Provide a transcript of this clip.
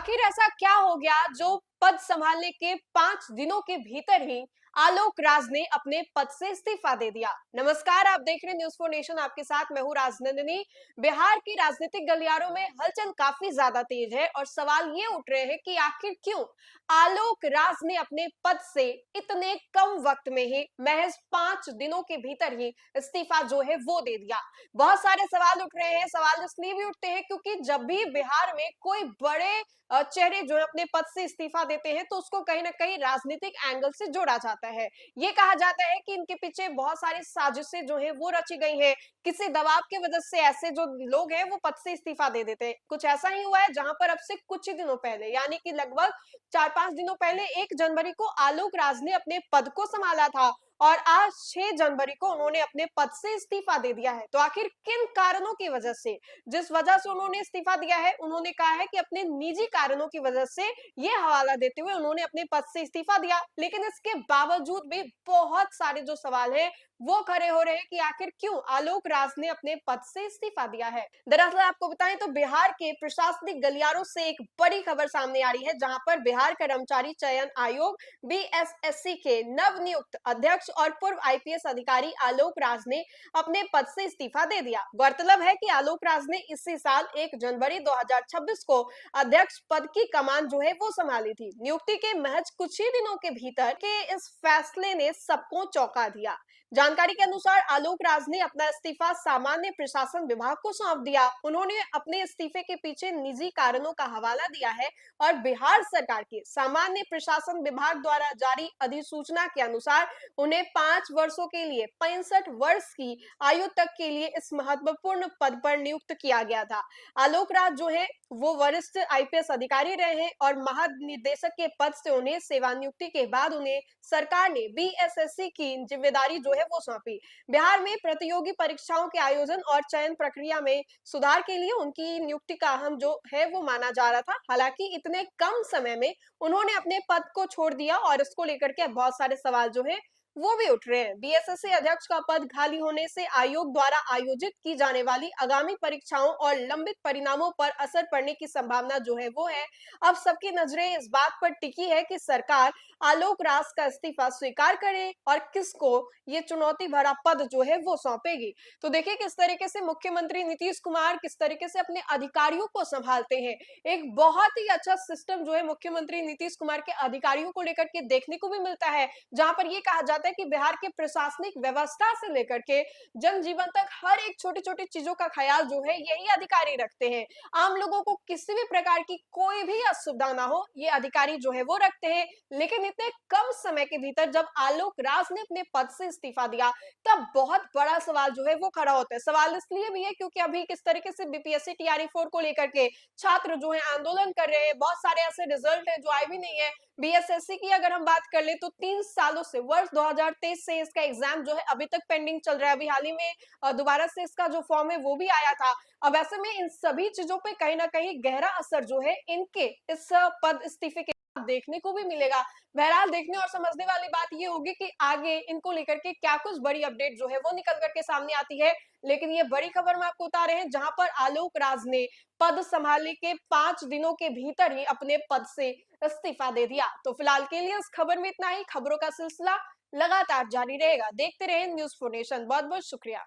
आखिर ऐसा क्या हो गया जो पद संभालने के 5 दिनों के भीतर ही आलोक राज ने अपने पद से इस्तीफा दे दिया। नमस्कार, आप देख रहे हैं न्यूज फॉर नेशन। आपके साथ मैं हूं राजनंदिनी। बिहार की राजनीतिक गलियारों में हलचल काफी ज्यादा तेज है और सवाल ये उठ रहे हैं कि आखिर क्यों आलोक राज ने अपने पद से इतने कम वक्त में ही महज 5 दिनों के भीतर ही इस्तीफा जो है वो दे दिया। बहुत सारे सवाल उठ रहे हैं। सवाल इसलिए भी उठते हैं क्योंकि जब भी बिहार में कोई बड़े चेहरे जो है अपने पद से इस्तीफा देते हैं तो उसको कहीं ना कहीं राजनीतिक एंगल से जोड़ा जाता है। ये कहा जाता है कि इनके पीछे बहुत सारी साजिशें जो है वो रची गई हैं। किसी दबाव की वजह से ऐसे जो लोग हैं वो पद से इस्तीफा दे देते हैं। कुछ ऐसा ही हुआ है जहां पर अब से कुछ ही दिनों पहले, यानी कि लगभग 4-5 दिनों पहले 1 जनवरी को आलोक राज ने अपने पद को संभाला था और आज 6 जनवरी को उन्होंने अपने पद से इस्तीफा दे दिया है। तो आखिर किन कारणों की वजह से, जिस वजह से उन्होंने इस्तीफा दिया है, उन्होंने कहा है कि अपने निजी कारणों की वजह से ये हवाला देते हुए उन्होंने अपने पद से इस्तीफा दिया। लेकिन इसके बावजूद भी बहुत सारे जो सवाल है वो खड़े हो रहे हैं कि आखिर क्यों आलोक राज ने अपने पद से इस्तीफा दिया है। दरअसल आपको बताएं तो बिहार के प्रशासनिक गलियारों से एक बड़ी खबर सामने आ रही है, जहां पर बिहार कर्मचारी चयन आयोग बीएसएससी के नवनियुक्त अध्यक्ष और पूर्व आईपीएस अधिकारी आलोक राज ने अपने पद से इस्तीफा दे दिया। गौरतलब है कि आलोक राज ने इसी साल 1 जनवरी 2026 को अध्यक्ष पद की कमान जो है वो संभाली थी। नियुक्ति के महज कुछ ही दिनों के भीतर के इस फैसले ने सबको चौंका दिया। जानकारी के अनुसार आलोक राज ने अपना इस्तीफा सामान्य प्रशासन विभाग को सौंप दिया। उन्होंने अपने इस्तीफे के पीछे निजी कारणों का हवाला दिया है और बिहार सरकार के सामान्य प्रशासन विभाग द्वारा जारी अधिसूचना के अनुसार उन्हें 5 वर्षों के लिए 65 वर्ष की आयु तक के लिए इस महत्वपूर्ण पद पर नियुक्त किया गया था। आलोक राज जो है वो वरिष्ठ आईपीएस अधिकारी रहे हैं और महानिदेशक के पद से उन्हें सेवानियुक्ति के बाद उन्हें सरकार ने बीएसएससी की जिम्मेदारी जो है वो सौंपी। बिहार में प्रतियोगी परीक्षाओं के आयोजन और चयन प्रक्रिया में सुधार के लिए उनकी नियुक्ति का अहम जो है वो माना जा रहा था। हालांकि इतने कम समय में उन्होंने अपने पद को छोड़ दिया और इसको लेकर के बहुत सारे सवाल जो है वो भी उठ रहे हैं। बीएसएससी अध्यक्ष का पद खाली होने से आयोग द्वारा आयोजित की जाने वाली आगामी परीक्षाओं और लंबित परिणामों पर असर पड़ने की संभावना जो है वो है। अब सबकी नजरें इस बात पर टिकी है कि सरकार आलोक राज का इस्तीफा स्वीकार करे और किसको ये चुनौती भरा पद जो है वो सौंपेगी। तो देखिए किस तरीके से मुख्यमंत्री नीतीश कुमार किस तरीके से अपने अधिकारियों को संभालते हैं। एक बहुत ही अच्छा सिस्टम जो है मुख्यमंत्री नीतीश कुमार के अधिकारियों को लेकर के देखने को भी मिलता है, जहां पर ये कहा जाता है कि बिहार के प्रशासनिक व्यवस्था से लेकर के जनजीवन तक हर एक छोटी छोटी चीजों का ख्याल जो है यही अधिकारी रखते हैं। आम लोगों को किसी भी प्रकार की कोई भी असुविधा ना हो, ये अधिकारी जो है वो रखते हैं। लेकिन इतने कम समय के भीतर जब आलोक राज ने अपने पद से इस्तीफा दिया तब बहुत बड़ा सवाल जो है वो खड़ा होता है। सवाल इसलिए भी है क्योंकि अभी किस तरीके से बीपीएससी टीआरई 4 को लेकर के छात्र जो है आंदोलन कर रहे हैं। बहुत सारे ऐसे रिजल्ट है जो आए भी नहीं है। बीएसएससी की अगर हम बात कर ले तो 3 सालों से, वर्ष 2023 से इसका एग्जाम जो है अभी तक पेंडिंग चल रहा है। अभी हाल ही में दोबारा से इसका जो फॉर्म है वो भी आया था। अब ऐसे में इन सभी चीजों पे कहीं ना कहीं गहरा असर जो है इनके इस पद इस्तीफे के देखने को भी मिलेगा। बहरहाल देखने और समझने वाली बात ये होगी कि आगे इनको लेकर के क्या कुछ बड़ी अपडेट जो है वो निकल करके सामने आती है। लेकिन ये बड़ी खबर में आपको बता रहे हैं जहां पर आलोक राज ने पद संभालने के 5 दिनों के भीतर ही अपने पद से इस्तीफा दे दिया। तो फिलहाल के लिए इस खबर में इतना ही। खबरों का सिलसिला लगातार जारी रहेगा। देखते रहें न्यूज़4 नेशन। बहुत बहुत शुक्रिया।